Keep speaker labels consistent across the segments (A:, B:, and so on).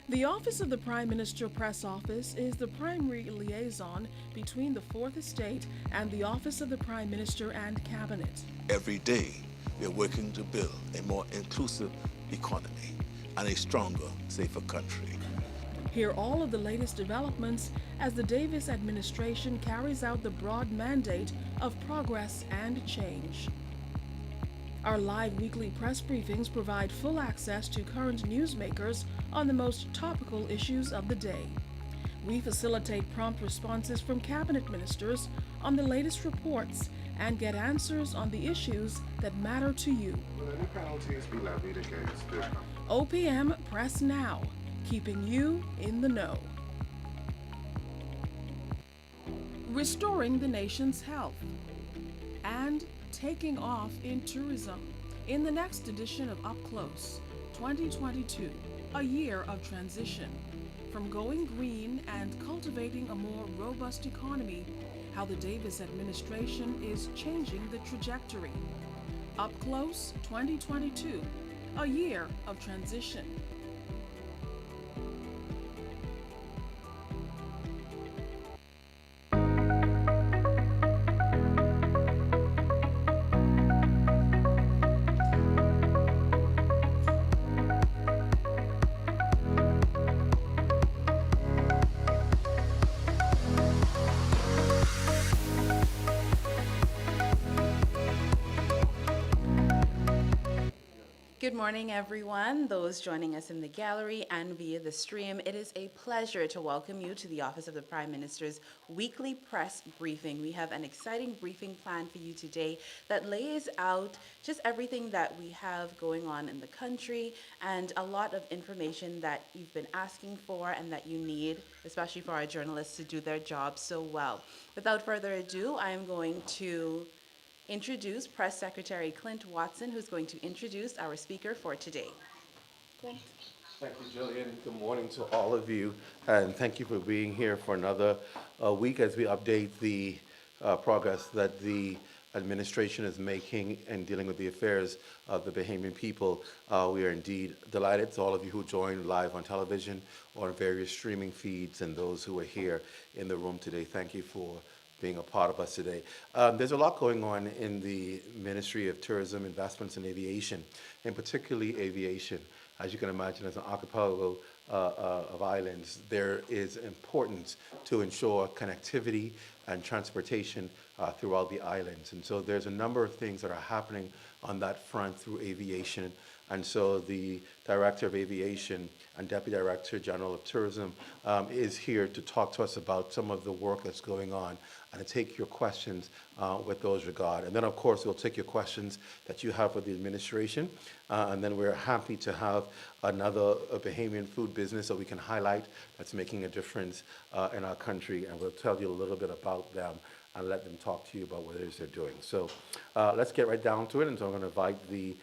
A: The Office of the Prime Minister Press Office is the primary liaison between the Fourth Estate and the Office of the Prime Minister and Cabinet.
B: Every day, we are working to build a more inclusive economy and a stronger, safer country.
A: Hear all of the latest developments as the Davis administration carries out the broad mandate of progress and change. Our live weekly press briefings provide full access to current newsmakers on the most topical issues of the day. We facilitate prompt responses from cabinet ministers on the latest reports and get answers on the issues that matter to you.
C: Will any penalties be levied against the
A: OPM Press Now, keeping you in the know. Restoring the nation's health and taking off in tourism. In the next edition of Up Close, 2022, a year of transition. From going green and cultivating a more robust economy, how the Davis administration is changing the trajectory. Up Close 2022, a year of transition.
D: Good morning, everyone. Those joining us in the gallery and via the stream, it is a pleasure to welcome you to the Office of the Prime Minister's weekly press briefing. We have an exciting briefing plan for you today that lays out just everything that we have going on in the country and a lot of information that you've been asking for and that you need, especially for our journalists to do their job so well. Without further ado, I am going to introduce Press Secretary Clint Watson, who's going to introduce our speaker for today. Clint.
E: Thank you, Jillian. Good morning to all of you, and thank you for being here for another week as we update the progress that the administration is making in dealing with the affairs of the Bahamian people. We are indeed delighted to all of you who joined live on television or on various streaming feeds, and those who are here in the room today. Thank you for being a part of us today. There's a lot going on in the Ministry of Tourism, Investments and Aviation, and particularly aviation. As you can imagine, as an archipelago of islands, there is importance to ensure connectivity and transportation throughout the islands. And so there's a number of things that are happening on that front through aviation. And so the Director of Aviation and Deputy Director General of Tourism is here to talk to us about some of the work that's going on and to take your questions with those regard. And then, of course, we'll take your questions that you have for the administration. And then we're happy to have another Bahamian food business that we can highlight that's making a difference in our country. And we'll tell you a little bit about them and let them talk to you about what it is they're doing. So let's get right down to it. And so I'm going to invite the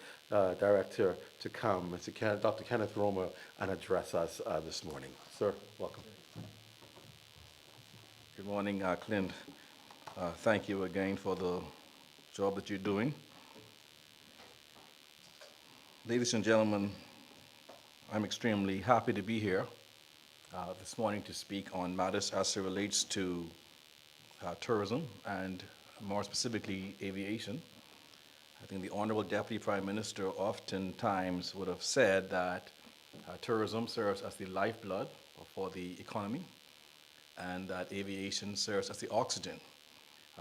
E: director to come, Dr. Kenneth Romer, and address us this morning. Sir, welcome.
F: Good morning, Clint. Thank you again for the job that you're doing. Ladies and gentlemen, I'm extremely happy to be here this morning to speak on matters as it relates to tourism and more specifically aviation. I think the Honorable Deputy Prime Minister oftentimes would have said that tourism serves as the lifeblood for the economy and that aviation serves as the oxygen.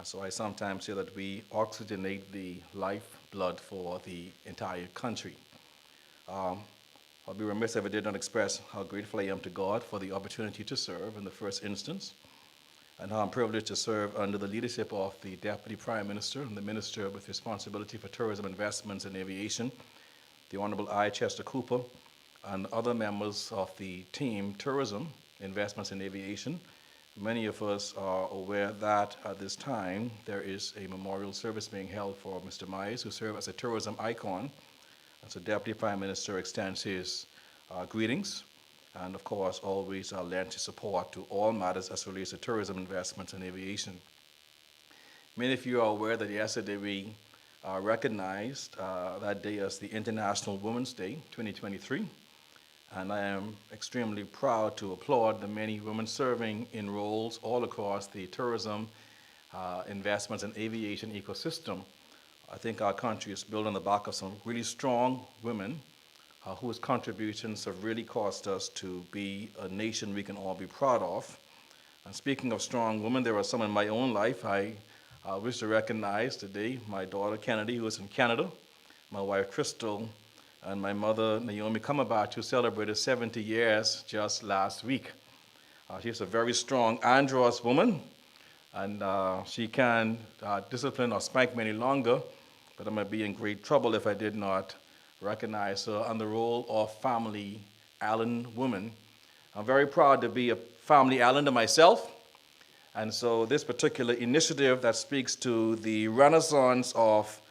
F: So I sometimes say that we oxygenate the lifeblood for the entire country. I'll be remiss if I did not express how grateful I am to God for the opportunity to serve in the first instance, and how I'm privileged to serve under the leadership of the Deputy Prime Minister and the Minister with responsibility for tourism, investments, and aviation, the Honorable I. Chester Cooper, and other members of the team Tourism, Investments, and Aviation. Many of us are aware that at this time there is a memorial service being held for Mr. Myers, who served as a tourism icon. And so Deputy Prime Minister extends his greetings and, of course, always lends his support to all matters as relates to tourism, investments, and aviation. Many of you are aware that yesterday we recognized that day as the International Women's Day 2023. and I am extremely proud to applaud the many women serving in roles all across the tourism, investments, and aviation ecosystem. I think our country is built on the back of some really strong women whose contributions have really caused us to be a nation we can all be proud of. And speaking of strong women, there are some in my own life I wish to recognize today. My daughter Kennedy, who is in Canada, my wife Crystal, and my mother Naomi Kamabach, who celebrated 70 years just last week. She's a very strong, androgynous woman, and she can discipline or spank me any longer, but I might be in great trouble if I did not recognize her on the role of family Allen woman. I'm very proud to be a family Islander myself, and so this particular initiative that speaks to the renaissance of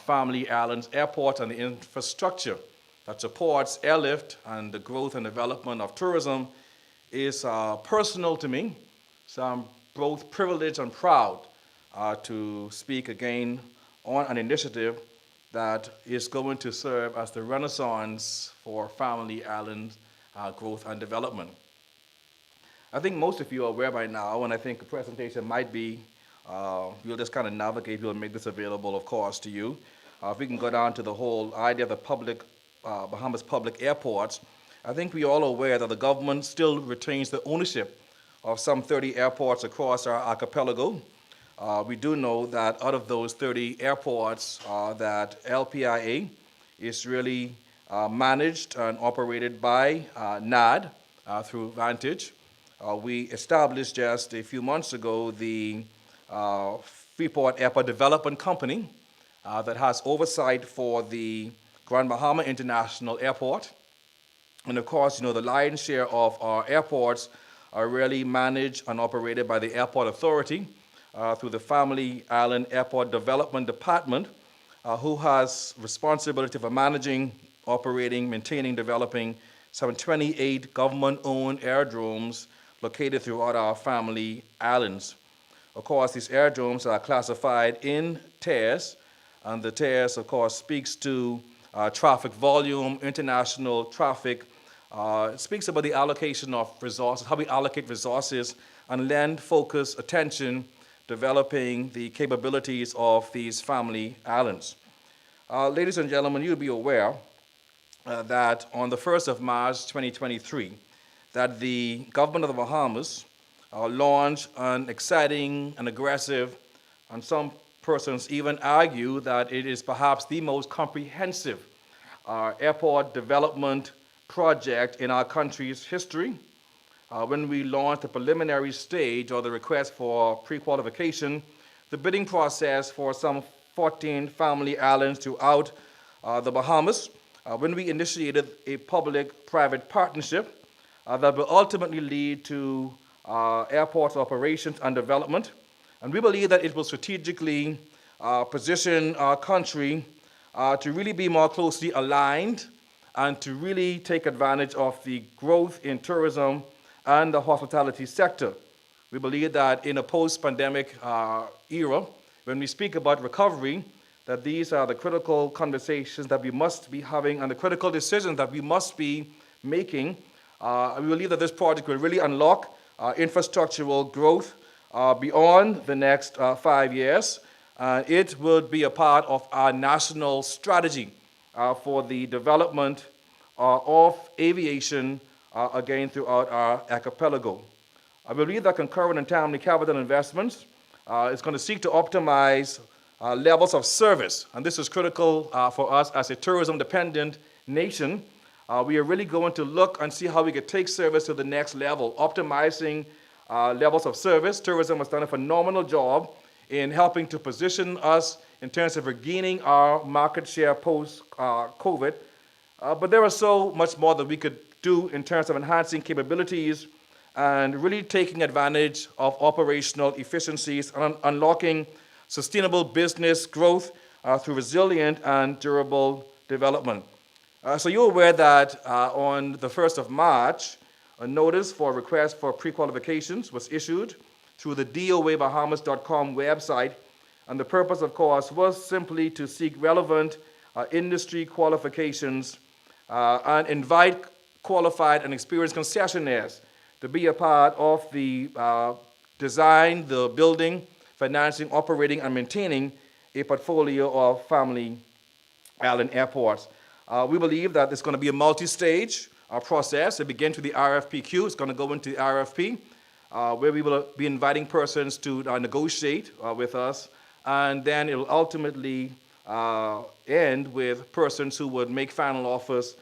F: Family Islands Airport and the infrastructure that supports airlift and the growth and development of tourism is personal to me. So I'm both privileged and proud to speak again on an initiative that is going to serve as the renaissance for Family Islands growth and development. I think most of you are aware by now, and I think the presentation might be we'll just kind of navigate, we'll make this available, of course, to you. If we can go down to the whole idea of the Bahamas public airports, I think we're all aware that the government still retains the ownership of some 30 airports across our archipelago. We do know that out of those 30 airports, that LPIA is really managed and operated by NAD through Vantage. We established just a few months ago the Freeport Airport Development Company that has oversight for the Grand Bahama International Airport. And of course, you know, the lion's share of our airports are really managed and operated by the Airport Authority through the Family Island Airport Development Department, who has responsibility for managing, operating, maintaining, developing some 28 government-owned aerodromes located throughout our Family Islands. Of course, these aerodromes are classified in tiers, and the tiers, of course, speaks to traffic volume, international traffic. It speaks about the allocation of resources, how we allocate resources, and lend focus, attention, developing the capabilities of these Family Islands. Ladies and gentlemen, you'll be aware that on the 1st of March 2023, that the government of the Bahamas launched an exciting and aggressive, and some persons even argue that it is perhaps the most comprehensive airport development project in our country's history. When we launched the preliminary stage or the request for pre-qualification, the bidding process for some 14 Family Islands throughout the Bahamas, when we initiated a public-private partnership that will ultimately lead to airport operations and development. And we believe that it will strategically position our country to really be more closely aligned and to really take advantage of the growth in tourism and the hospitality sector. We believe that in a post-pandemic era, when we speak about recovery, that these are the critical conversations that we must be having and the critical decisions that we must be making. We believe that this project will really unlock infrastructural growth beyond the next 5 years. It will be a part of our national strategy for the development of aviation again throughout our archipelago. I believe that concurrent and timely capital investments is going to seek to optimize levels of service, and this is critical for us as a tourism-dependent nation. We are really going to look and see how we can take service to the next level, optimizing levels of service. Tourism has done a phenomenal job in helping to position us in terms of regaining our market share post-COVID. But there is so much more that we could do in terms of enhancing capabilities and really taking advantage of operational efficiencies and unlocking sustainable business growth through resilient and durable development. So you're aware that on the 1st of March, a notice for request for pre-qualifications was issued through the doabahamas.com website. And the purpose, of course, was simply to seek relevant industry qualifications and invite qualified and experienced concessionaires to be a part of the design, the building, financing, operating, and maintaining a portfolio of family island airports. We believe that it's going to be a multi-stage process. It begins with the RFPQ. It's going to go into the RFP, where we will be inviting persons to negotiate with us, and then it will ultimately end with persons who would make final offers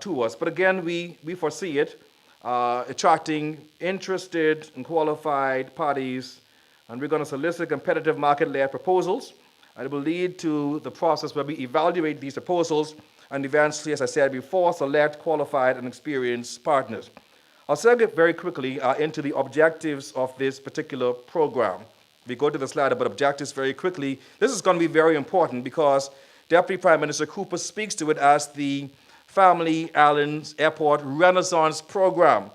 F: to us. But again, we foresee it attracting interested and qualified parties, and we're going to solicit competitive market-led proposals, and it will lead to the process where we evaluate these proposals and eventually, as I said before, select qualified and experienced partners. I'll segue very quickly into the objectives of this particular program. We go to the slide about objectives very quickly. This is going to be very important because Deputy Prime Minister Cooper speaks to it as the Family Islands Airport Renaissance Program.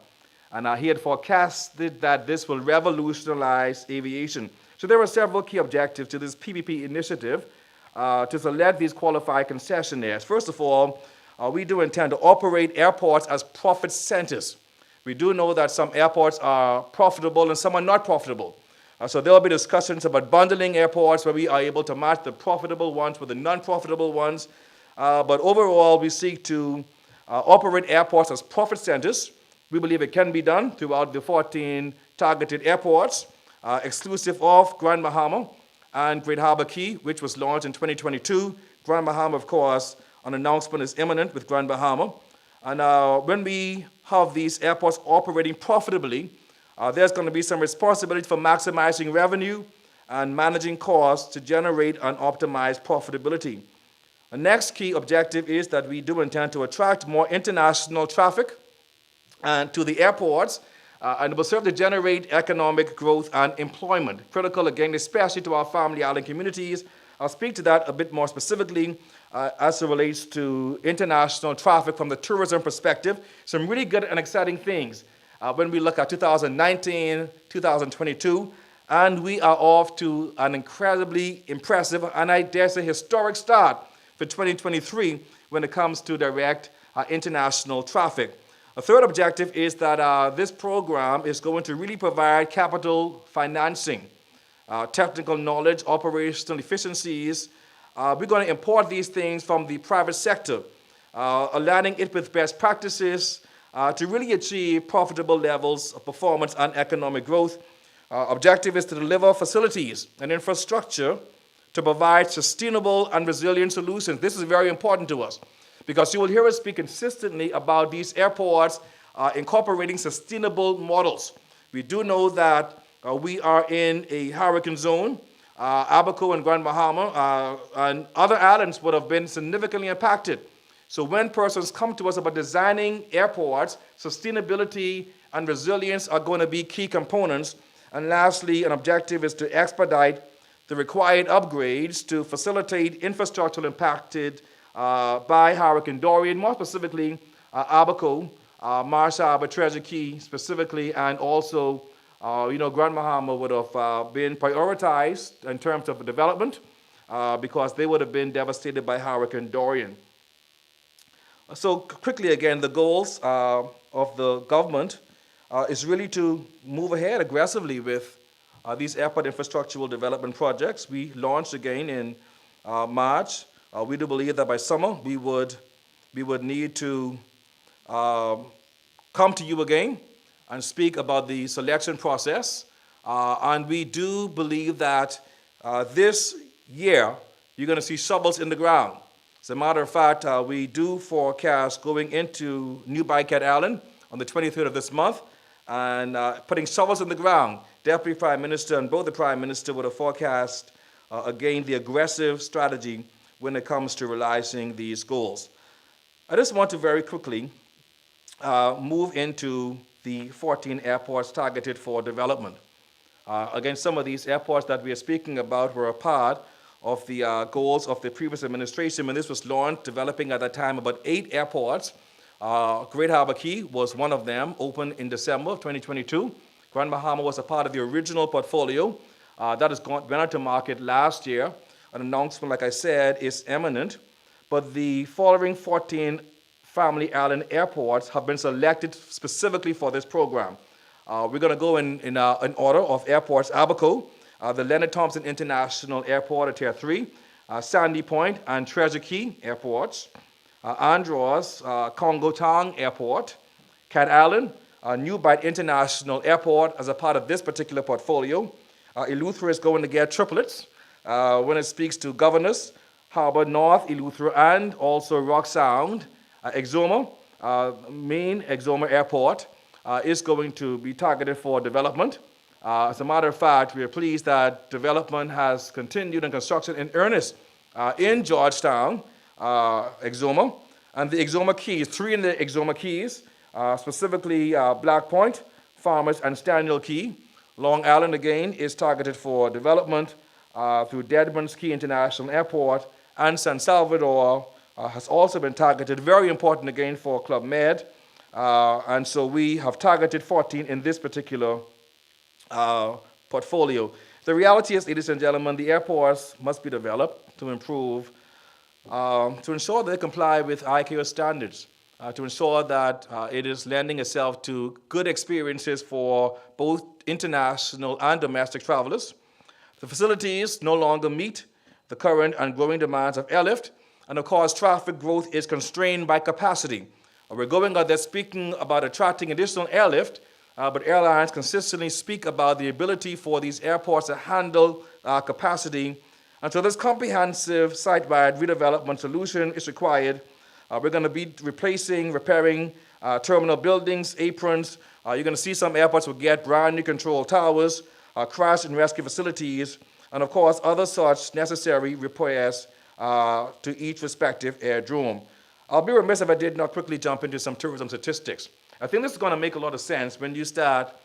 F: And he had forecasted that this will revolutionize aviation. So there are several key objectives to this PPP initiative to select these qualified concessionaires. First of all, we do intend to operate airports as profit centers. We do know that some airports are profitable and some are not profitable. So there will be discussions about bundling airports where we are able to match the profitable ones with the non-profitable ones. But overall, we seek to operate airports as profit centers. We believe it can be done throughout the 14 targeted airports, exclusive of Grand Bahama and Great Harbor Key, which was launched in 2022. Grand Bahama, of course, an announcement is imminent with Grand Bahama. And when we have these airports operating profitably, there's going to be some responsibility for maximizing revenue and managing costs to generate and optimize profitability. The next key objective is that we do intend to attract more international traffic to the airports, and it will serve to generate economic growth and employment. Critical, again, especially to our family island communities. I'll speak to that a bit more specifically as it relates to international traffic from the tourism perspective. Some really good and exciting things when we look at 2019, 2022, and we are off to an incredibly impressive and I dare say historic start for 2023 when it comes to direct international traffic. A third objective is that this program is going to really provide capital financing, technical knowledge, operational efficiencies. We're going to import these things from the private sector, aligning it with best practices to really achieve profitable levels of performance and economic growth. Objective is to deliver facilities and infrastructure to provide sustainable and resilient solutions. This is very important to us because you will hear us speak consistently about these airports incorporating sustainable models. We do know that we are in a hurricane zone. Abaco and Grand Bahama and other islands would have been significantly impacted. So when persons come to us about designing airports, sustainability and resilience are going to be key components. And lastly, an objective is to expedite the required upgrades to facilitate infrastructure impacted by Hurricane Dorian, more specifically Abaco, Marsh Harbor, Treasure Key specifically, and also Grand Bahama would have been prioritized in terms of development because they would have been devastated by Hurricane Dorian. So quickly again, the goals of the government is really to move ahead aggressively with these airport infrastructural development projects. We launched again in March. We do believe that by summer we would need to come to you again and speak about the selection process. And we do believe that this year you're going to see shovels in the ground. As a matter of fact, we do forecast going into New Bycat Island on the 23rd of this month and putting shovels in the ground. Deputy Prime Minister and both the Prime Minister would have forecast, again, the aggressive strategy when it comes to realizing these goals. I just want to very quickly move into the 14 airports targeted for development. Again, some of these airports that we are speaking about were a part of the goals of the previous administration when this was launched, developing at that time about 8 airports. Great Harbor Key was one of them, opened in December of 2022. Grand Bahama was a part of the original portfolio that went out to market last year. An announcement, like I said, is imminent. But the following 14 Family Island airports have been selected specifically for this program. We're going to go in order of airports: Abaco, the Leonard Thompson International Airport at Tier 3, Sandy Point and Treasure Key airports, Andros, Congo Tong Airport, Cat Island, New Bight International Airport as a part of this particular portfolio. Eleuthera is going to get triplets when it speaks to Governors, Harbor North, Eleuthera, and also Rock Sound. Exuma, main Exuma Airport, is going to be targeted for development. As a matter of fact, we are pleased that development has continued and construction in earnest in Georgetown, Exuma, and the Exuma Keys, 3 in the Exuma Keys, specifically Black Point, Farmers, and Staniel Key. Long Island, again, is targeted for development through Deadman's Key International Airport, and San Salvador has also been targeted, very important again for Club Med. And so we have targeted 14 in this particular portfolio. The reality is, ladies and gentlemen, the airports must be developed to improve, to ensure they comply with ICAO standards, to ensure that it is lending itself to good experiences for both international and domestic travelers. The facilities no longer meet the current and growing demands of airlift, and of course, traffic growth is constrained by capacity. We're going out there speaking about attracting additional airlift, but airlines consistently speak about the ability for these airports to handle capacity. And so this comprehensive site-wide redevelopment solution is required. We're going to be replacing, repairing terminal buildings, aprons. You're going to see some airports will get brand new control towers, crash and rescue facilities, and of course, other such necessary repairs to each respective airdrome. I'll be remiss if I did not quickly jump into some tourism statistics. I think this is going to make a lot of sense when you start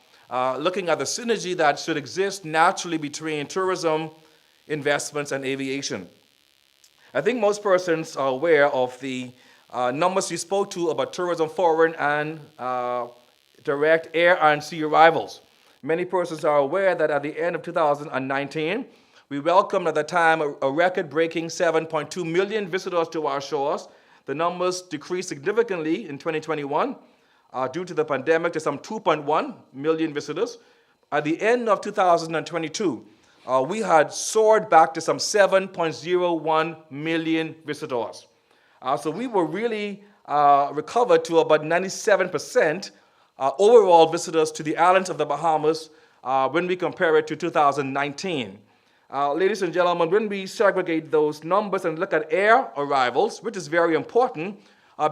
F: looking at the synergy that should exist naturally between tourism, investments, and aviation. I think most persons are aware of the numbers you spoke to about tourism, foreign and direct air and sea arrivals. Many persons are aware that at the end of 2019, we welcomed at the time a record-breaking 7.2 million visitors to our shores. The numbers decreased significantly in 2021 due to the pandemic to some 2.1 million visitors. At the end of 2022, we had soared back to some 7.01 million visitors. So we were really recovered to about 97% overall visitors to the islands of the Bahamas when we compare it to 2019. Ladies and gentlemen, when we segregate those numbers and look at air arrivals, which is very important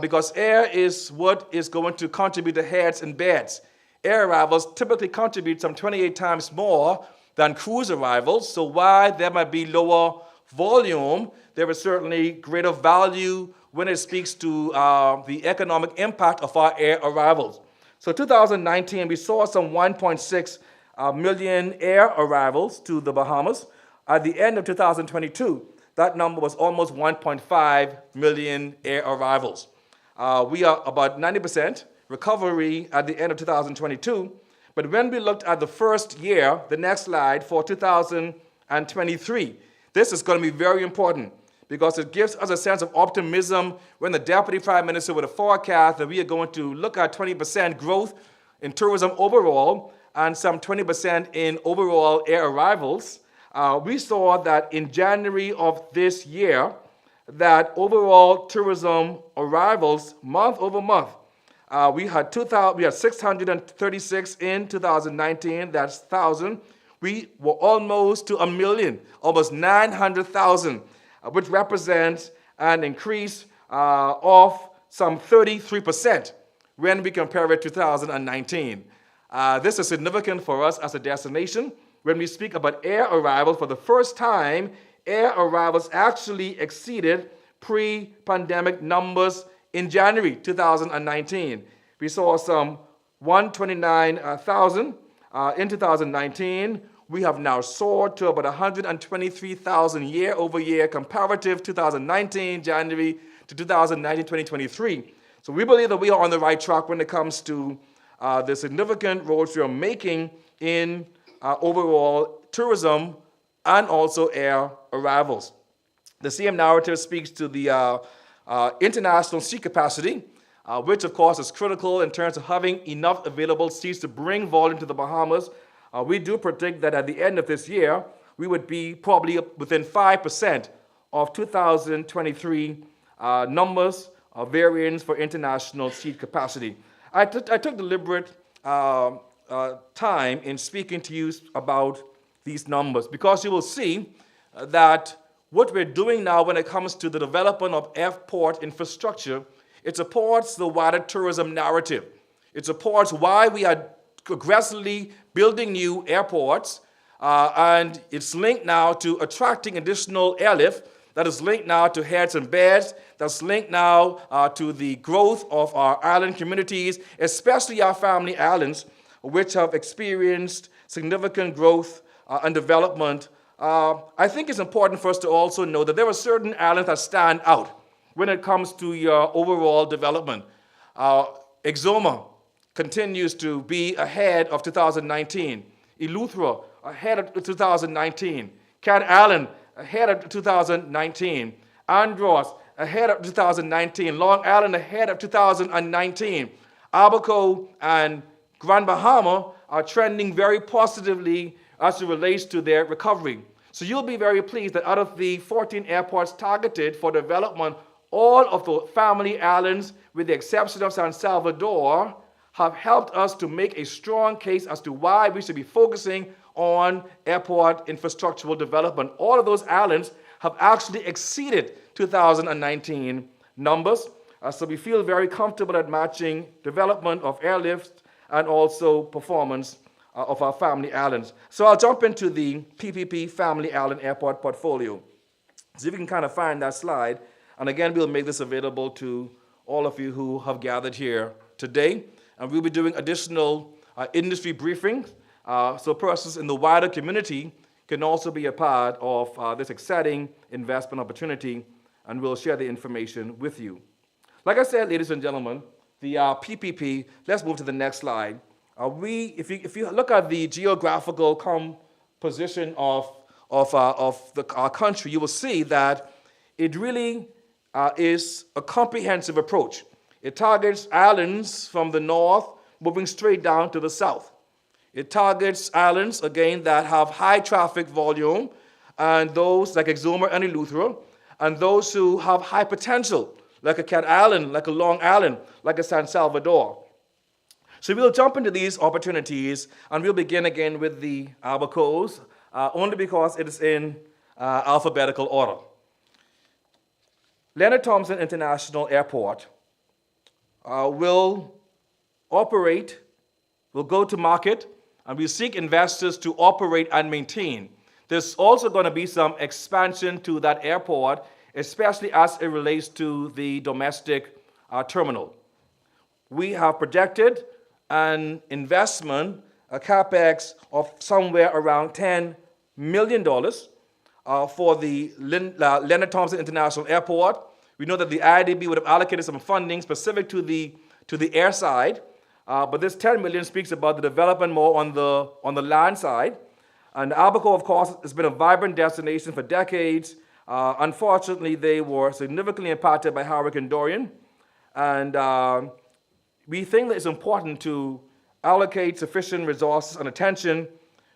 F: because air is what is going to contribute to heads and beds. Air arrivals typically contribute some 28 times more than cruise arrivals, so while there might be lower volume, there is certainly greater value when it speaks to the economic impact of our air arrivals. So 2019, we saw some 1.6 million air arrivals to the Bahamas. At the end of 2022, that number was almost 1.5 million air arrivals. We are about 90% recovery at the end of 2022. But when we looked at the first year, the next slide, for 2023, this is going to be very important because it gives us a sense of optimism when the Deputy Prime Minister with a forecast that we are going to look at 20% growth in tourism overall and some 20% in overall air arrivals. We saw that in January of this year, that overall tourism arrivals month over month, we had 636 in 2019, that's 1,000. We were almost to 1 million, almost 900,000, which represents an increase of some 33% when we compare it to 2019. This is significant for us as a destination. When we speak about air arrivals, for the first time, air arrivals actually exceeded pre-pandemic numbers in January 2019. We saw some 129,000 in 2019. We have now soared to about 123,000 year over year comparative 2019, January to 2019, 2023. So we believe that we are on the right track when it comes to the significant roads we are making in overall tourism and also air arrivals. The same narrative speaks to the international sea capacity. which of course is critical in terms of having enough available seats to bring volume to the Bahamas. We do predict that at the end of this year, we would be probably within 5% of 2023 numbers of variants for international seat capacity. I took deliberate time in speaking to you about these numbers because you will see that what we're doing now when it comes to the development of airport infrastructure, it supports the wider tourism narrative. It supports why we are aggressively building new airports, and it's linked now to attracting additional airlift, that is linked now to heads and beds, that's linked now to the growth of our island communities, especially our family islands, which have experienced significant growth and development. I think it's important for us to also know that there are certain islands that stand out when it comes to your overall development. Exuma continues to be ahead of 2019. Eleuthera ahead of 2019. Cat Island ahead of 2019. Andros ahead of 2019. Long Island ahead of 2019. Abaco and Grand Bahama are trending very positively as it relates to their recovery. So you'll be very pleased that out of the 14 airports targeted for development, all of the family islands, with the exception of San Salvador, have helped us to make a strong case as to why we should be focusing on airport infrastructural development. All of those islands have actually exceeded 2019 numbers. So we feel very comfortable at matching development of airlift and also performance of our family islands. So I'll jump into the PPP Family Island Airport portfolio. So if you can kind of find that slide, and again, we'll make this available to all of you who have gathered here today. And we'll be doing additional industry briefings, so persons in the wider community can also be a part of this exciting investment opportunity, and we'll share the information with you. Like I said, ladies and gentlemen, the PPP, let's move to the next slide. If you look at the geographical composition of our country, you will see that it really is a comprehensive approach. It targets islands from the north, moving straight down to the south. It targets islands, again, that have high traffic volume, and those like Exuma and Eleuthera, and those who have high potential, like a Cat Island, like a Long Island, like a San Salvador. So we'll jump into these opportunities, and we'll begin again with the Abacos, only because it is in alphabetical order. Leonard Thompson International Airport will go to market, and we seek investors to operate and maintain. There's also going to be some expansion to that airport, especially as it relates to the domestic terminal. We have projected an investment, a capex of somewhere around $10 million for the Leonard Thompson International Airport. We know that the IDB would have allocated some funding specific to the air side, but this $10 million speaks about the development more on the land side. And Abaco, of course, has been a vibrant destination for decades. Unfortunately, they were significantly impacted by Hurricane Dorian, and we think that it's important to allocate sufficient resources and attention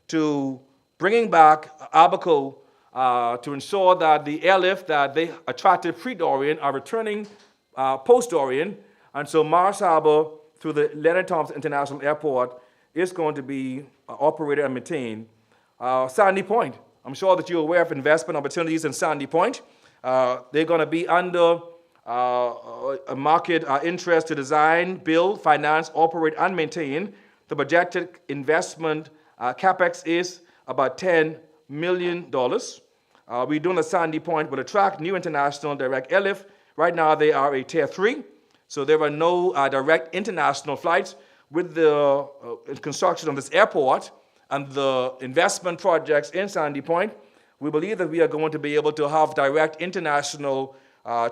F: to bringing back Abaco to ensure that the airlift that they attracted pre-Dorian are returning post-Dorian. And so Mars Harbor, through the Leonard Thompson International Airport, is going to be operated and maintained. Sandy Point, I'm sure that you're aware of investment opportunities in Sandy Point. They're going to be under a market interest to design, build, finance, operate, and maintain. The projected investment capex is about $10 million. We're doing the Sandy Point will attract new international direct airlift. Right now, they are a Tier 3, so there are no direct international flights. With the construction of this airport and the investment projects in Sandy Point, we believe that we are going to be able to have direct international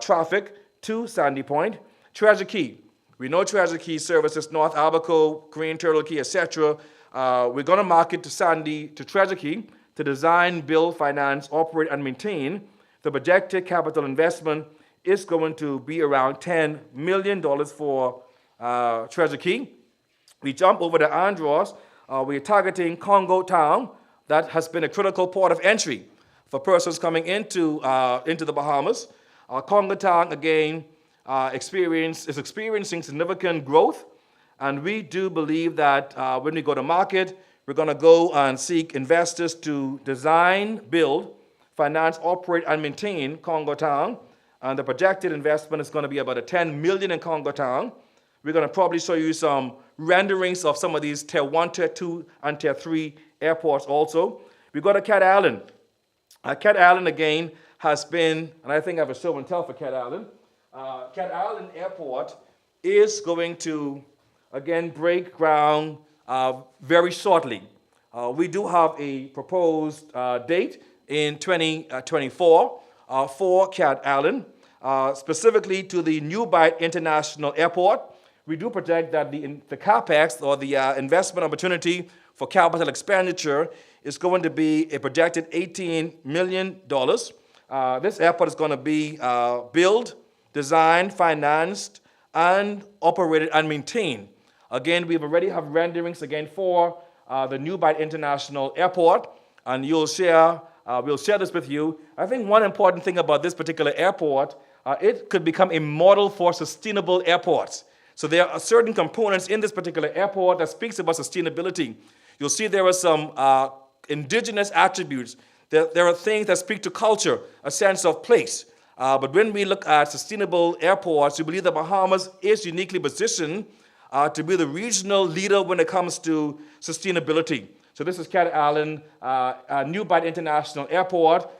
F: traffic to Sandy Point. Treasure Key. We know Treasure Key services North Abaco, Green Turtle Key, etc. We're going to market to Treasure Key to design, build, finance, operate, and maintain. The projected capital investment is going to be around $10 million for Treasure Key. We jump over to Andros. We're targeting Congo Town. That has been a critical port of entry for persons coming into the Bahamas. Congo Town, again, is experiencing significant growth. And we do believe that when we go to market, we're going to go and seek investors to design, build, finance, operate, and maintain Congo Town. And the projected investment is going to be about $10 million in Congo Town. We're going to probably show you some renderings of some of these Tier 1, Tier 2, and Tier 3 airports also. We go to Cat Island. Cat Island, again, has been, and I think I have a show and tell for Cat Island. Cat Island Airport is going to, again, break ground very shortly. We do have a proposed date in 2024 for Cat Island, specifically to the New Bight International Airport. We do project that the CapEx, or the investment opportunity for capital expenditure, is going to be a projected $18 million. This airport is going to be built, designed, financed, and operated and maintained. Again, we already have renderings again for the New Bight International Airport, and we'll share this with you. I think one important thing about this particular airport, it could become a model for sustainable airports. So there are certain components in this particular airport that speaks about sustainability. You'll see there are some indigenous attributes. There are things that speak to culture, a sense of place. But when we look at sustainable airports, we believe the Bahamas is uniquely positioned to be the regional leader when it comes to sustainability. So this is Cat Island, New Bight International Airport.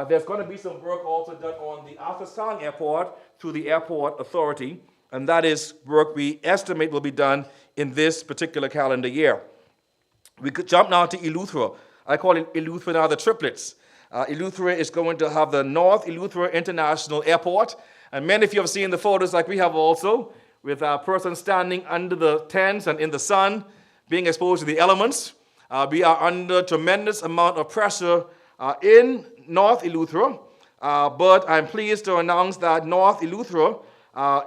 F: There's going to be some work also done on the Arthur Sang Airport through the Airport Authority, and that is work we estimate will be done in this particular calendar year. We could jump now to Eleuthera. I call it Eleuthera now the triplets. Eleuthera is going to have the North Eleuthera International Airport, and many of you have seen the photos like we have also, with a person standing under the tents and in the sun, being exposed to the elements. We are under tremendous amount of pressure in North Eleuthera, but I'm pleased to announce that North Eleuthera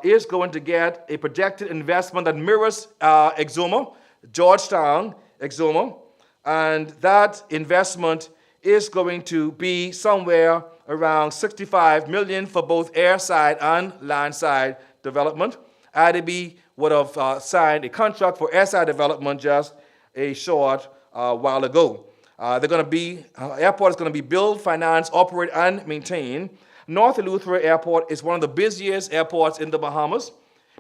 F: is going to get a projected investment that mirrors Exuma, Georgetown Exuma, and that investment is going to be somewhere around $65 million for both airside and landside development. IDB would have signed a contract for airside development just a short while ago. Airport is going to be built, financed, operate, and maintained. North Eleuthera Airport is one of the busiest airports in the Bahamas.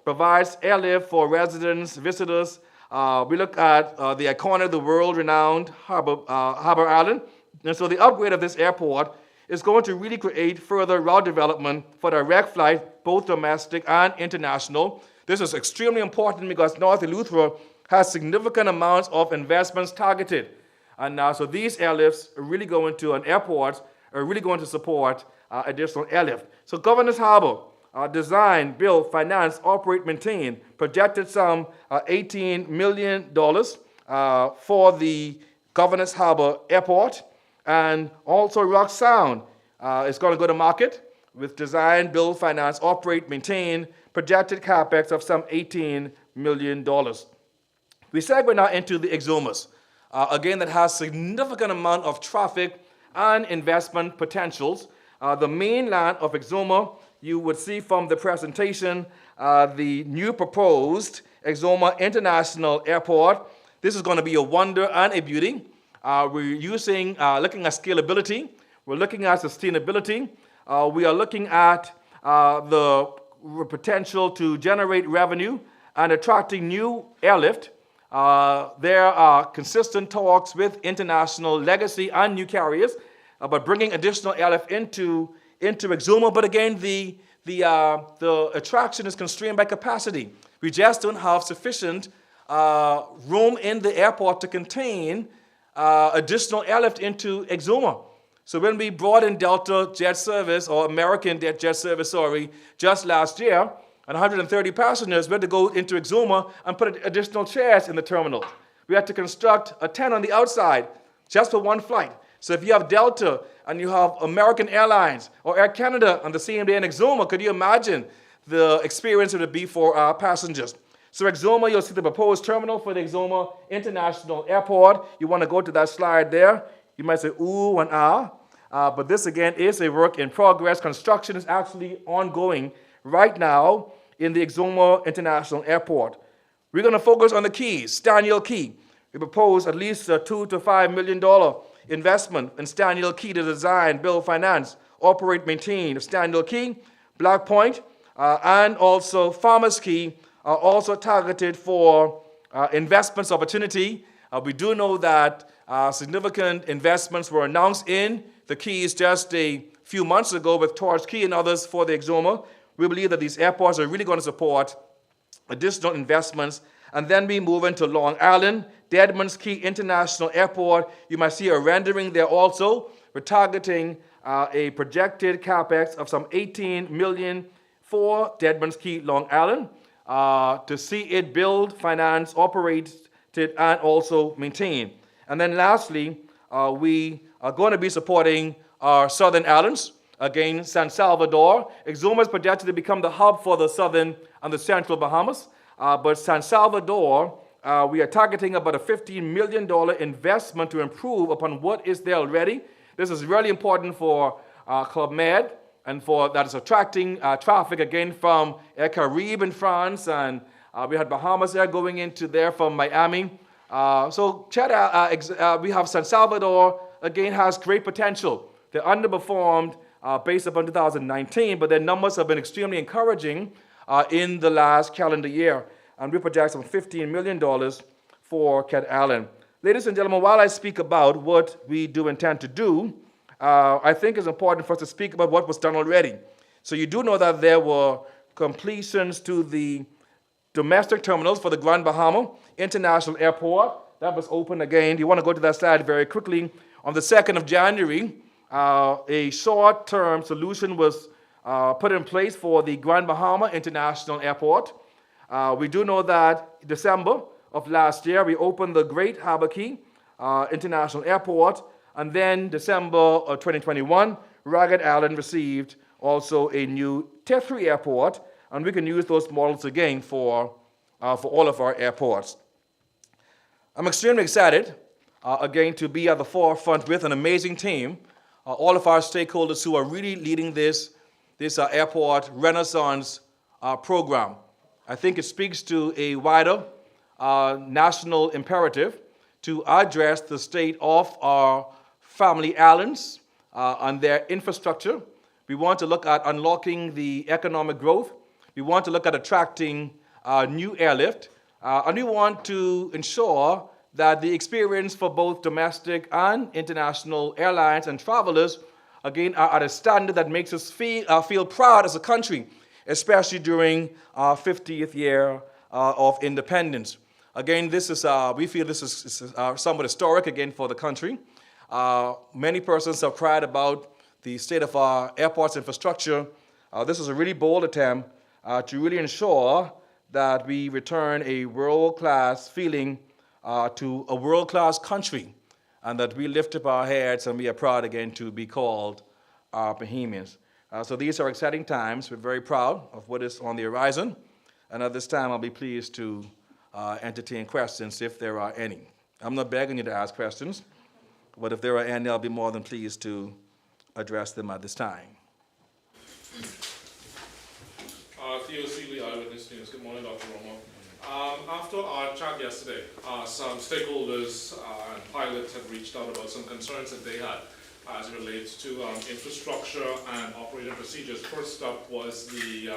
F: Provides airlift for residents, visitors. We look at the iconic, the world-renowned Harbor Island. And so the upgrade of this airport is going to really create further route development for direct flight, both domestic and international. This is extremely important because North Eleuthera has significant amounts of investments targeted. And so these airlifts are really going to, and airports are really going to support additional airlift. So Governors Harbor, design, build, finance, operate, maintain, projected sum $18 million for the Governors Harbor Airport. And also Rock Sound is going to go to market with design, build, finance, operate, maintain, projected capex of some $18 million. We segue now into the Exumas. Again, that has significant amount of traffic and investment potentials. The mainland of Exuma, you would see from the presentation, the new proposed Exuma International Airport. This is going to be a wonder and a beauty. We're looking at scalability. We're looking at sustainability. We are looking at the potential to generate revenue and attracting new airlift. There are consistent talks with international legacy and new carriers about bringing additional airlift into Exuma. But again, the attraction is constrained by capacity. We just don't have sufficient room in the airport to contain additional airlift into Exuma. So when we brought in Delta Jet Service, or American Jet Service, just last year, and 130 passengers, we had to go into Exuma and put additional chairs in the terminal. We had to construct a tent on the outside just for one flight. So if you have Delta and you have American Airlines or Air Canada on the same day in Exuma, could you imagine the experience it would be for our passengers? So Exuma, you'll see the proposed terminal for the Exuma International Airport. You want to go to that slide there. You might say, ooh, and ah. But this, again, is a work in progress. Construction is actually ongoing right now in the Exuma International Airport. We're going to focus on the keys, Staniel Key. We propose at least a $2 to $5 million investment in Staniel Key to design, build, finance, operate, maintain Staniel Key, Black Point, and also Farmers Key are also targeted for investments opportunity. We do know that significant investments were announced in the Keys just a few months ago with Torch Key and others for the Exuma. We believe that these airports are really going to support additional investments. And then we move into Long Island, Deadman's Key International Airport. You might see a rendering there also. We're targeting a projected capex of some $18 million for Deadman's Key, Long Island, to see it build, finance, operated, and also maintained. And then lastly, we are going to be supporting our southern islands. Again, San Salvador. Exuma is projected to become the hub for the southern and the central Bahamas. But San Salvador, we are targeting about a $15 million investment to improve upon what is there already. This is really important for Club Med, and for that is attracting traffic again from Air Caribe in France, and we had Bahamas Air going into there from Miami. So we have San Salvador, again, has great potential. They're underperformed based upon 2019, but their numbers have been extremely encouraging in the last calendar year. And we project some $15 million for Cat Allen. Ladies and gentlemen, while I speak about what we do intend to do, I think it's important for us to speak about what was done already. So you do know that there were completions to the domestic terminals for the Grand Bahama International Airport. That was open again. You want to go to that slide very quickly. On the 2nd of January, a short-term solution was put in place for the Grand Bahama International Airport. We do know that December of last year, we opened the Great Harbor Key International Airport, and then December of 2021, Ragged Island received also a new Tier 3 airport, and we can use those models again for all of our airports. I'm extremely excited, again, to be at the forefront with an amazing team, all of our stakeholders who are really leading this airport renaissance program. I think it speaks to a wider national imperative to address the state of our family islands and their infrastructure. We want to look at unlocking the economic growth. We want to look at attracting new airlift. And we want to ensure that the experience for both domestic and international airlines and travelers, again, are at a standard that makes us feel proud as a country, especially during our 50th year of independence. Again, we feel this is somewhat historic, again, for the country. Many persons have cried about the state of our airports infrastructure. This is a really bold attempt to really ensure that we return a world-class feeling to a world-class country, and that we lift up our heads and we are proud again to be called Bahamians. So these are exciting times. We're very proud of what is on the horizon. And at this time, I'll be pleased to entertain questions if there are any. I'm not begging you to ask questions, but if there are any, I'll be more than pleased to address them at this time.
G: Theo Seeley, Eyewitness News. Good morning, Dr. Romo. After our chat yesterday, some stakeholders and pilots had reached out about some concerns that they had as it relates to infrastructure and operating procedures. First up was the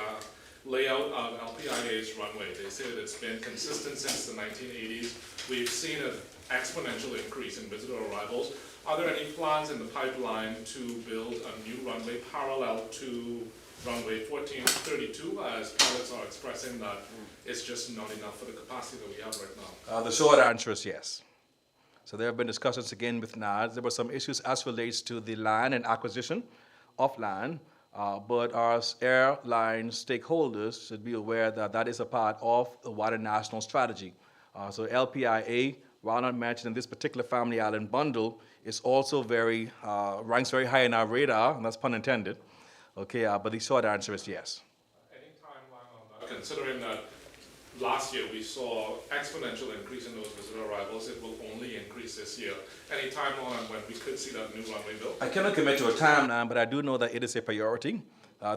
G: layout of LPIA's runway. They say that it's been consistent since the 1980s. We've seen an exponential increase in visitor arrivals. Are there any plans in the pipeline to build a new runway parallel to runway 1432, as pilots are expressing that it's just not enough for the capacity that we have right now?
F: The short answer is yes. So there have been discussions again with NADS. There were some issues as relates to the land and acquisition of land, but our airline stakeholders should be aware that that is a part of the wider national strategy. So LPIA while not mentioned in this particular family island bundle, is also ranks very high in our radar, and that's pun intended. Okay, but the short answer is yes.
G: Any timeline on that? Considering that last year we saw exponential increase in those visitor arrivals, it will only increase this year. Any timeline on when we could see that new runway built?
F: I cannot commit to a timeline, but I do know that it is a priority.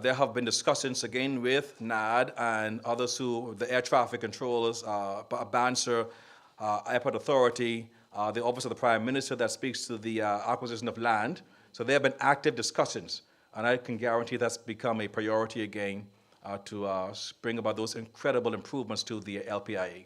F: There have been discussions again with NAD and others the air traffic controllers, Banser, Airport Authority, the Office of the Prime Minister that speaks to the acquisition of land. So there have been active discussions, and I can guarantee that's become a priority again to bring about those incredible improvements to the LPIA.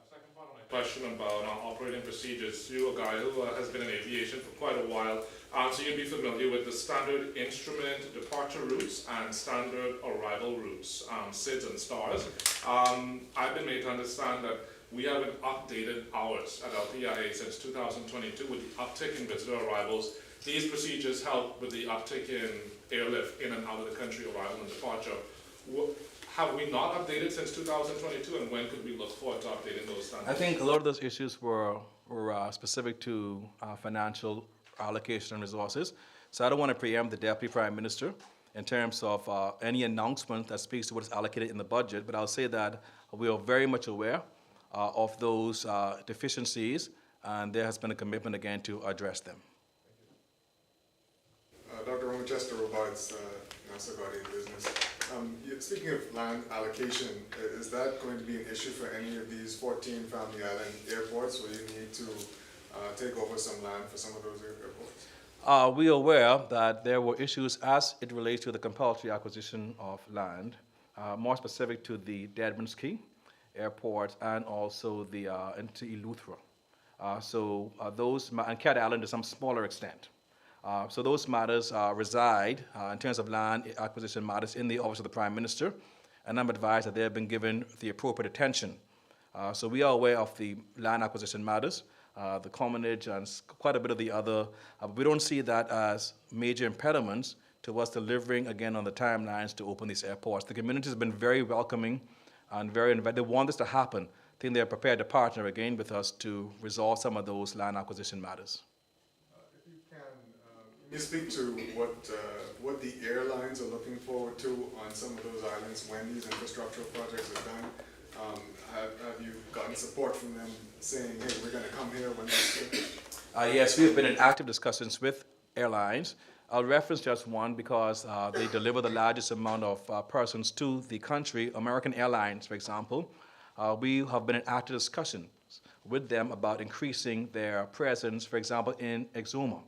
G: Second part of my question about operating procedures. You're a guy who has been in aviation for quite a while, so you'd be familiar with the standard instrument departure routes and standard arrival routes, SIDS and STARS. I've been made to understand that we haven't updated ours at LPIA since 2022 with the uptick in visitor arrivals. These procedures help with the uptick in airlift in and out of the country, arrival and departure. Have we not updated since 2022, and when could we look forward to updating those standards?
F: I think a lot of those issues were specific to financial allocation and resources. So I don't want to preempt the Deputy Prime Minister in terms of any announcement that speaks to what is allocated in the budget, but I'll say that we are very much aware of those deficiencies, and there has been a commitment again to address them.
C: Dr. Rochester Robards, NASA Guardian Business. Speaking of land allocation, is that going to be an issue for any of these 14 Family Island airports where you need to take over some land for some of those airports?
F: We are aware that there were issues as it relates to the compulsory acquisition of land, more specific to the Dedman's Key Airport and also the into Eleuthera. And Cat Island to some smaller extent. So those matters reside, in terms of land acquisition matters, in the Office of the Prime Minister, and I'm advised that they have been given the appropriate attention. So we are aware of the land acquisition matters, the commonage, and quite a bit of the other, but we don't see that as major impediments to us delivering again on the timelines to open these airports. The community has been very welcoming and they want this to happen. I think they're prepared to partner again with us to resolve some of those land acquisition matters.
C: Can you speak to what the airlines are looking forward to on some of those islands when these infrastructural projects are done? Have you gotten support from them saying, hey, we're going to come here when this is?
F: Yes, we have been in active discussions with airlines. I'll reference just one because they deliver the largest amount of persons to the country, American Airlines, for example. We have been in active discussions with them about increasing their presence, for example, in Exuma.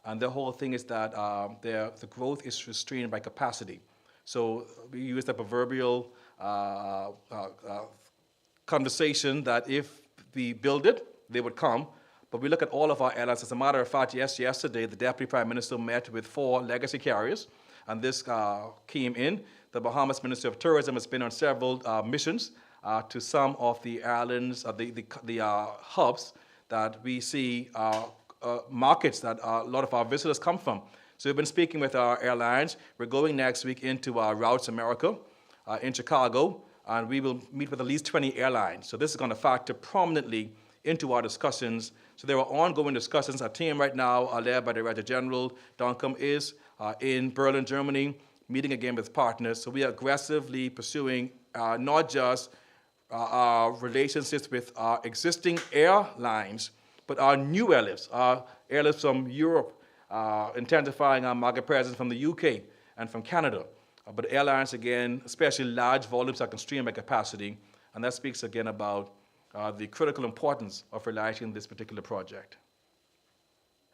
F: And the whole thing is that the growth is restrained by capacity. So we use the proverbial conversation that if we build it, they would come. But we look at all of our airlines. As a matter of fact, yesterday, the Deputy Prime Minister met with 4 legacy carriers, and this came in. The Bahamas Ministry of Tourism has been on several missions to some of the islands, the hubs that we see markets that a lot of our visitors come from. So we've been speaking with our airlines. We're going next week into Routes America in Chicago, and we will meet with at least 20 airlines. So this is going to factor prominently into our discussions. So there are ongoing discussions. Our team right now, led by Director General Duncombe, is in Berlin, Germany, meeting again with partners. So we are aggressively pursuing not just our relationships with our existing airlines, but our new airlifts from Europe, intensifying our market presence from the UK and from Canada. But airlines, again, especially large volumes, are constrained by capacity, and that speaks again about the critical importance of realizing this particular project.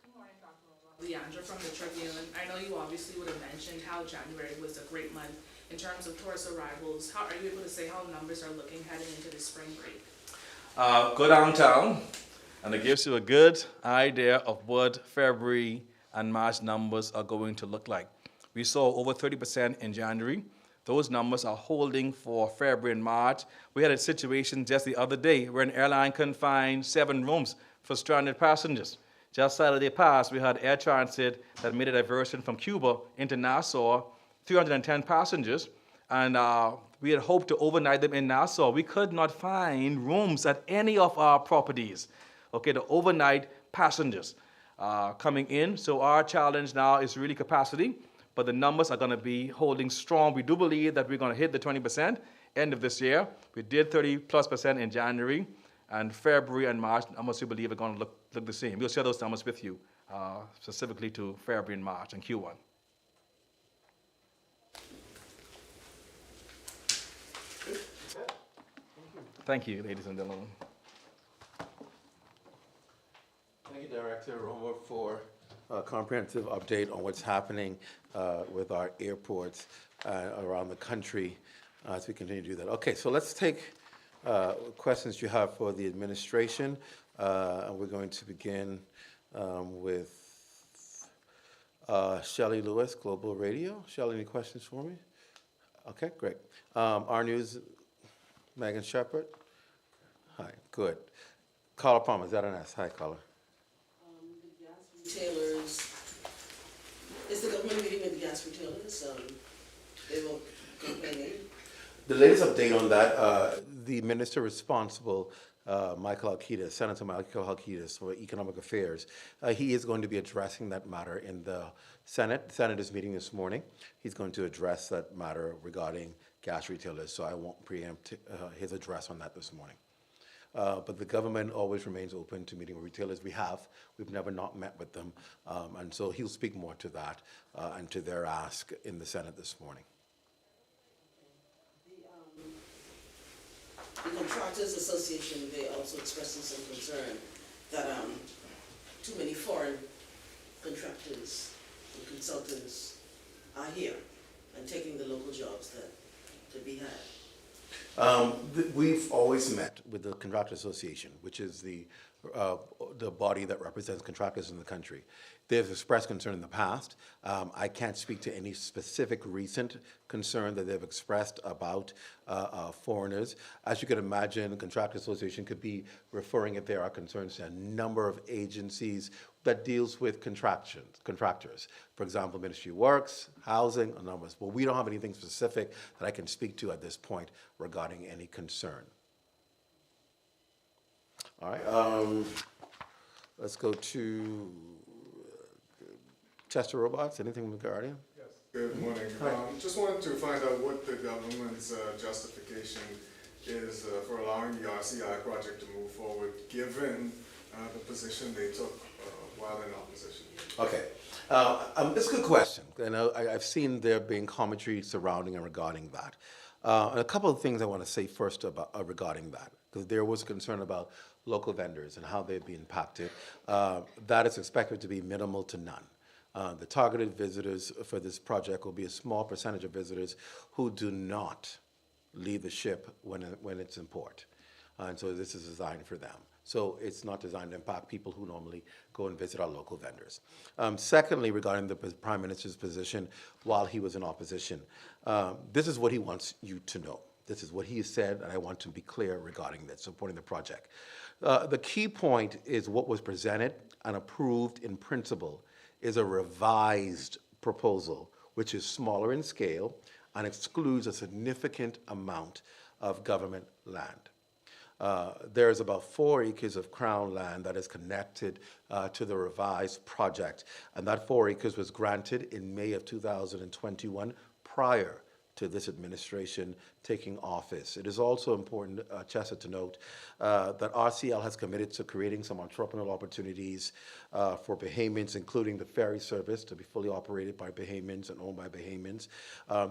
H: Good morning, Dr. Leandra from the Tribune. I know you obviously would have mentioned how January was a great month in terms of tourist arrivals. How are you able to say how numbers are looking heading into the spring break?
F: Go downtown, and it gives you a good idea of what February and March numbers are going to look like. We saw over 30% in January. Those numbers are holding for February and March. We had a situation just the other day where an airline couldn't find 7 rooms for stranded passengers. Just Saturday past, we had Air Transit that made a diversion from Cuba into Nassau, 310 passengers, and we had hoped to overnight them in Nassau. We could not find rooms at any of our properties. okay, the overnight passengers coming in. So our challenge now is really capacity, but the numbers are going to be holding strong. We do believe that we're going to hit the 20% end of this year. We did 30+% in January, and February and March numbers we believe are going to look the same. We'll share those numbers with you, specifically to February and March and Q1. Thank you, ladies and gentlemen.
E: Thank you, Director Romer, for a comprehensive update on what's happening with our airports around the country as we continue to do that. Okay, so let's take questions you have for the administration. And we're going to begin with Shelley Lewis, Global Radio. Shelley, any questions for me? Okay, great. Our News, Megan Shepherd. Hi, good. Carla Palmer, is that an S? Hi, Carla.
I: The gas retailers, is the government meeting with the gas retailers? They will complaining.
E: The latest update on that, the minister responsible, Michael Alcides, Senator Michael Alcides for Economic Affairs, he is going to be addressing that matter in the Senate. The Senate is meeting this morning. He's going to address that matter regarding gas retailers, so I won't preempt his address on that this morning. But the government always remains open to meeting with retailers. We've never not met with them, and so he'll speak more to that and to their ask in the Senate this morning.
I: The Contractors Association, they also expressing some concern that too many foreign contractors and consultants are here and taking the local jobs that to be had.
E: We've always met with the Contractors Association, which is the body that represents contractors in the country. They've expressed concern in the past. I can't speak to any specific recent concern that they've expressed about foreigners. As you can imagine, the Contractors Association could be referring, if there are concerns, to a number of agencies that deals with contractors. For example, Ministry of Works, Housing, a number. But we don't have anything specific that I can speak to at this point regarding any concern. All right, let's go to Chester Robots. Anything from the Guardian?
C: Yes. Good morning. Just wanted to find out what the government's justification is for allowing the RCI project to move forward, given the position they took while in opposition.
E: Okay, it's a good question. I've seen there being commentary surrounding and regarding that. And a couple of things I want to say first about regarding that, because there was concern about local vendors and how they'd be impacted. That is expected to be minimal to none. The targeted visitors for this project will be a small percentage of visitors who do not leave the ship when it's in port. And so this is designed for them. So it's not designed to impact people who normally go and visit our local vendors. Secondly, regarding the Prime Minister's position while he was in opposition, this is what he wants you to know. This is what he said, and I want to be clear regarding that, supporting the project. The key point is what was presented and approved in principle is a revised proposal, which is smaller in scale and excludes a significant amount of government land. There's about 4 acres of Crown land that is connected to the revised project, and that 4 acres was granted in May of 2021 prior to this administration taking office. It is also important, Chester, to note that RCL has committed to creating some entrepreneurial opportunities for Bahamians, including the ferry service to be fully operated by Bahamians and owned by Bahamians.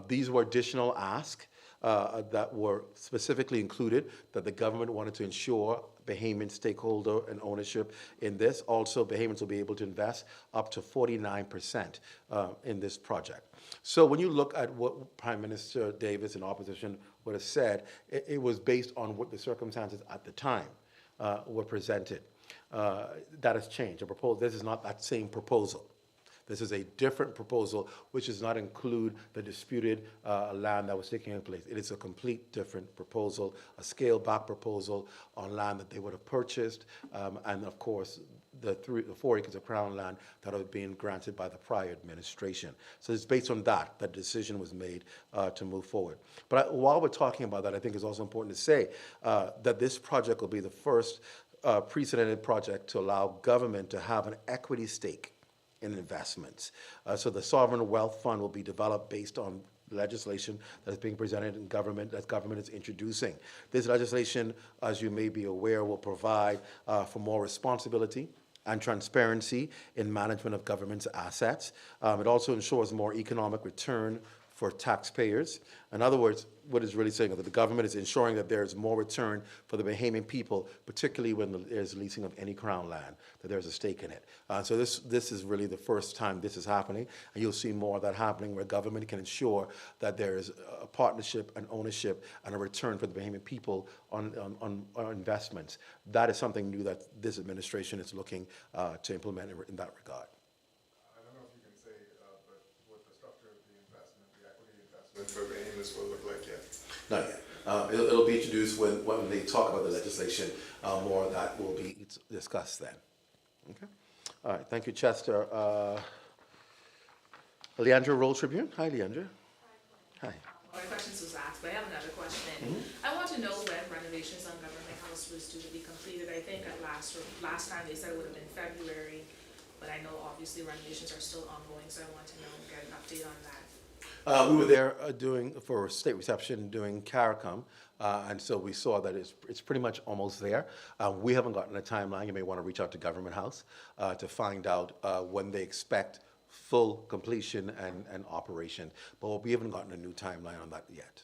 E: These were additional asks that were specifically included that the government wanted to ensure Bahamian stakeholder and ownership in this. Also, Bahamians will be able to invest up to 49% in this project. So when you look at what Prime Minister Davis in opposition would have said, it was based on what the circumstances at the time were presented. That has changed. This is not that same proposal. This is a different proposal, which does not include the disputed land that was taking place. It is a complete different proposal, a scaled-back proposal on land that they would have purchased, and of course, the 4 acres of Crown land that are being granted by the prior administration. So it's based on that the decision was made to move forward. But while we're talking about that, I think it's also important to say that this project will be the first unprecedented project to allow government to have an equity stake in investments. So the Sovereign Wealth Fund will be developed based on legislation that's being presented in government, that government is introducing. This legislation, as you may be aware, will provide for more responsibility and transparency in management of government's assets. It also ensures more economic return for taxpayers. In other words, what it's really saying is that the government is ensuring that there's more return for the Bahamian people, particularly when there's leasing of any crown land, that there's a stake in it. So this is really the first time this is happening, and you'll see more of that happening where government can ensure that there is a partnership, an ownership, and a return for the Bahamian people on investments. That is something new that this administration is looking to implement in that regard.
C: I don't know if you can say, but what the structure of the investment, the equity investment for Bahamas will look like yet?
E: Not yet. It'll be introduced when they talk about the legislation. More of that will be discussed then. Okay. All right. Thank you, Chester. Leandra, Roll Tribune. Hi, Leandra. Hi.
H: My questions was asked, but I have another question. I want to know when renovations on Government House was due to be completed. I think at last time they said it would have been February, but I know obviously renovations are still ongoing, so I want to know, get an update on that.
E: We were there for state reception doing CARICOM, and so we saw that it's pretty much almost there. We haven't gotten a timeline. You may want to reach out to Government House to find out when they expect full completion and operation, but we haven't gotten a new timeline on that yet.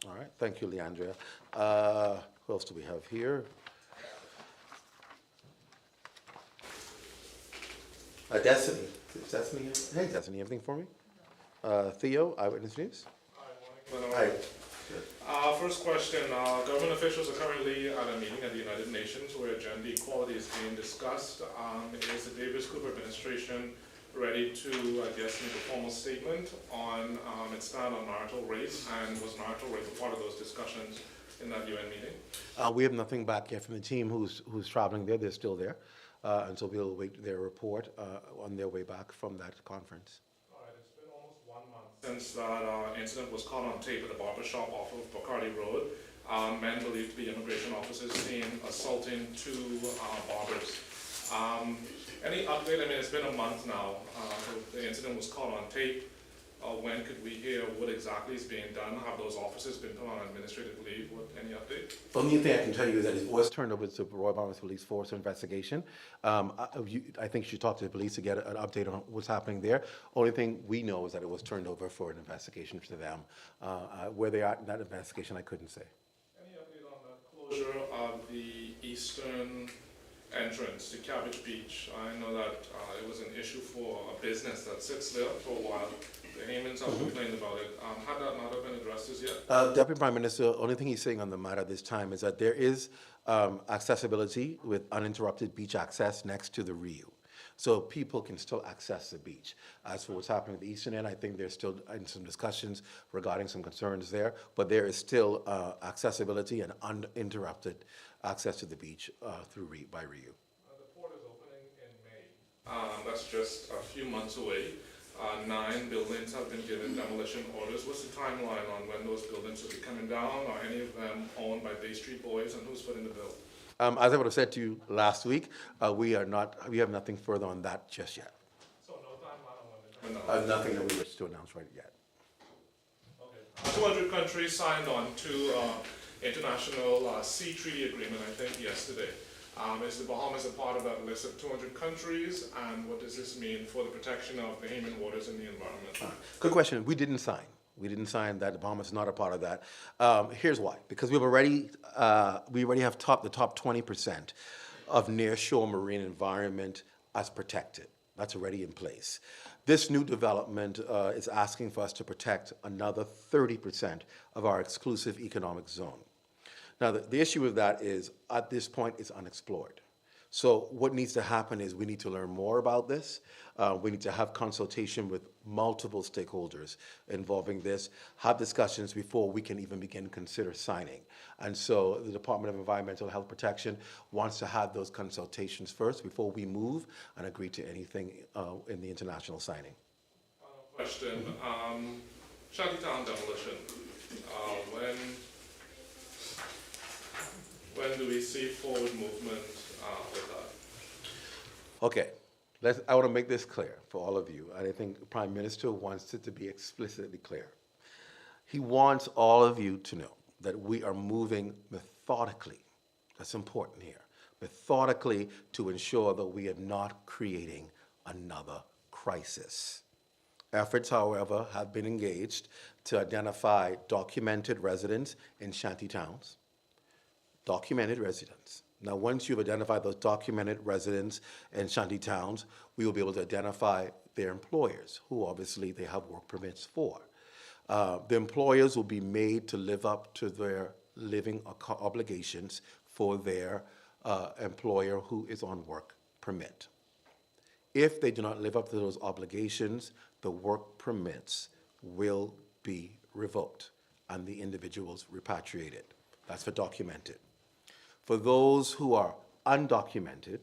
E: All right, thank you, Leandria. Who else do we have here? Destiny. Is Destiny here? Hey, Destiny, anything for me? Theo, Eyewitness News.
G: Hi. First question, government officials are currently at a meeting at the United Nations where gender equality is being discussed. Is the Davis Cooper administration ready to, I guess, make a formal statement on its stand on marital rape, and was marital rape a part of those discussions in that UN meeting?
E: We have nothing back yet from the team who's traveling there. They're still there, and so we'll wait their report on their way back from that conference.
G: It's been almost 1 month since that incident was caught on tape at the barber shop off of Bacardi Road. Men believed to be immigration officers seen assaulting two barbers. Any update? I mean, it's been a month now. The incident was caught on tape. When could we hear what exactly is being done? Have those officers been put on administrative leave? Any update?
E: The only thing I can tell you is that it was turned over to Royal Bahamas Police Force investigation. I think you should talk to the police to get an update on what's happening there. Only thing we know is that it was turned over for an investigation to them. Where they are in that investigation, I couldn't say.
G: Any update on the closure of the eastern entrance to Cabbage Beach? I know that it was an issue for a business that sits there for a while. The Haymans have complained about it. Had that matter been addressed as yet?
E: Deputy Prime Minister, the only thing he's saying on the matter this time is that there is accessibility with uninterrupted beach access next to the Rio. So people can still access the beach. As for what's happening at the eastern end, I think there's still in some discussions regarding some concerns there, but there is still accessibility and uninterrupted access to the beach by Rio.
G: The port is opening in May. That's just a few months away. 9 buildings have been given demolition orders. What's the timeline on when those buildings will be coming down? Are any of them owned by Bay Street Boys, and who's footing the bill?
E: As I would have said to you last week, we have nothing further on that just yet.
G: So no timeline on when they're coming down?
E: Nothing that we wish to announce right yet.
G: Okay. 200 countries signed on to international sea treaty agreement, I think, yesterday. Is the Bahamas a part of that list of 200 countries, and what does this mean for the protection of Bahamian waters and the environment?
E: Good question. We didn't sign. We didn't sign that. The Bahamas is not a part of that. Here's why. Because we already have the top 20% of nearshore marine environment as protected. That's already in place. This new development is asking for us to protect another 30% of our exclusive economic zone. Now, the issue with that is, at this point, it's unexplored. So what needs to happen is we need to learn more about this. We need to have consultation with multiple stakeholders involving this, have discussions before we can even begin to consider signing. And so the Department of Environmental Health Protection wants to have those consultations first before we move and agree to anything in the international signing.
G: Question, Shantytown demolition. when do we see forward movement with that?
E: Okay, I want to make this clear for all of you, and I think the Prime Minister wants it to be explicitly clear. He wants all of you to know that we are moving methodically. That's important here. Methodically to ensure that we are not creating another crisis. Efforts, however, have been engaged to identify documented residents in shanty towns. Documented residents. Now, once you've identified those documented residents in shanty towns, we will be able to identify their employers, who obviously they have work permits for. The employers will be made to live up to their living obligations for their employer who is on work permit. If they do not live up to those obligations, the work permits will be revoked and the individuals repatriated. That's for documented. For those who are undocumented,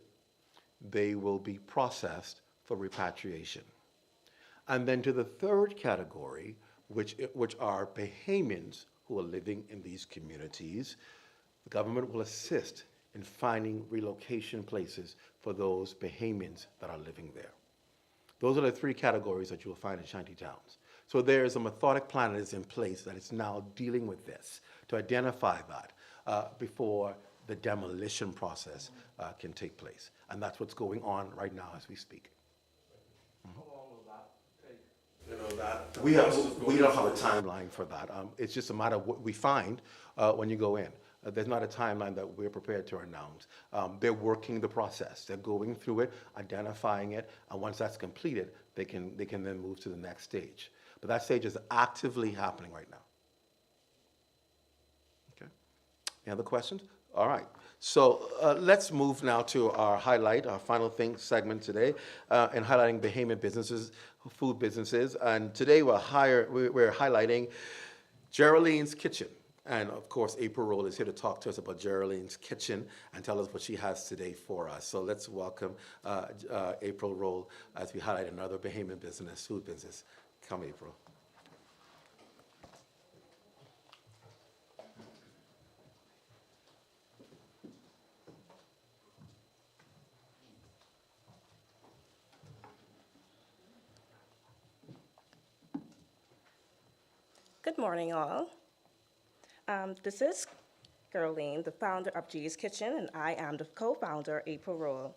E: they will be processed for repatriation. And then to the third category, which are Bahamians who are living in these communities, the government will assist in finding relocation places for those Bahamians that are living there. Those are the three categories that you will find in shanty towns. So there is a methodic plan that is in place that is now dealing with this to identify that before the demolition process can take place. And that's what's going on right now as we speak.
G: How long will that take? You know, that
E: We don't have a timeline for that. It's just a matter of what we find when you go in. There's not a timeline that we're prepared to announce. They're working the process. They're going through it, identifying it, and once that's completed, they can then move to the next stage. But that stage is actively happening right now. Okay. Any other questions? All right. So let's move now to our highlight, our final segment today, in highlighting Bahamian businesses, food businesses. And today we're highlighting Geraldine's Kitchen. And of course, April Roll is here to talk to us about Geraldine's Kitchen and tell us what she has today for us. So let's welcome April Roll as we highlight another Bahamian business, food business. Come, April.
J: Good morning, all. This is Geraldine, the founder of G's Kitchen, and I am the co-founder, April Roll.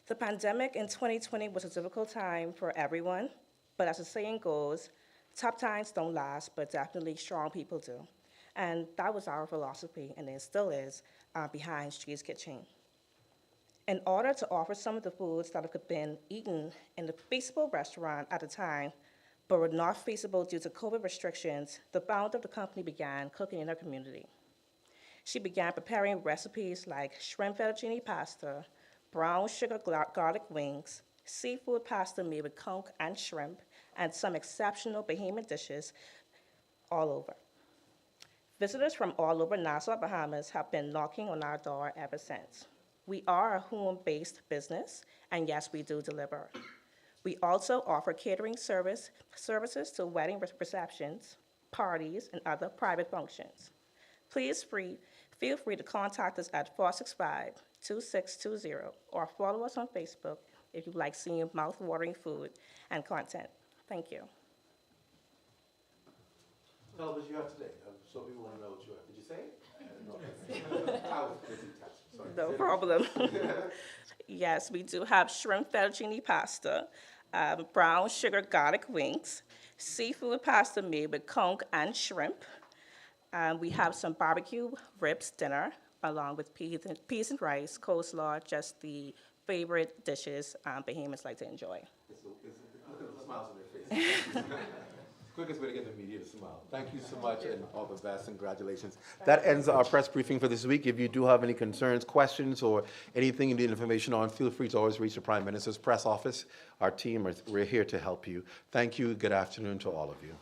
J: The pandemic in 2020 was a difficult time for everyone, but as the saying goes, tough times don't last, but definitely strong people do. And that was our philosophy, and it still is, behind G's Kitchen. In order to offer some of the foods that have been eaten in the feasible restaurant at the time, but were not feasible due to COVID restrictions, the founder of the company began cooking in her community. She began preparing recipes like shrimp fettuccine pasta, brown sugar garlic wings, seafood pasta made with conch and shrimp, and some exceptional Bahamian dishes all over. Visitors from all over Nassau, Bahamas have been knocking on our door ever since. We are a home-based business, and yes, we do deliver. We also offer catering services to wedding receptions, parties, and other private functions. Please feel free to contact us at 465-2620 or follow us on Facebook if you like seeing mouth-watering food and content. Thank you.
E: What did you have today? So people want to know what you have. Did you say it? I was busy texting. Sorry.
J: No problem. Yes, we do have shrimp fettuccine pasta, brown sugar garlic wings, seafood pasta made with conch and shrimp. We have some barbecue ribs dinner, along with peas and rice, coleslaw, just the favorite dishes Bahamians like to enjoy.
E: Look at the smiles on their faces. Quickest way to get the media to smile. Thank you so much and all the best. Congratulations. That ends our press briefing for this week. If you do have any concerns, questions, or anything you need information on, feel free to always reach the Prime Minister's press office. Our team, we're here to help you. Thank you. Good afternoon to all of you.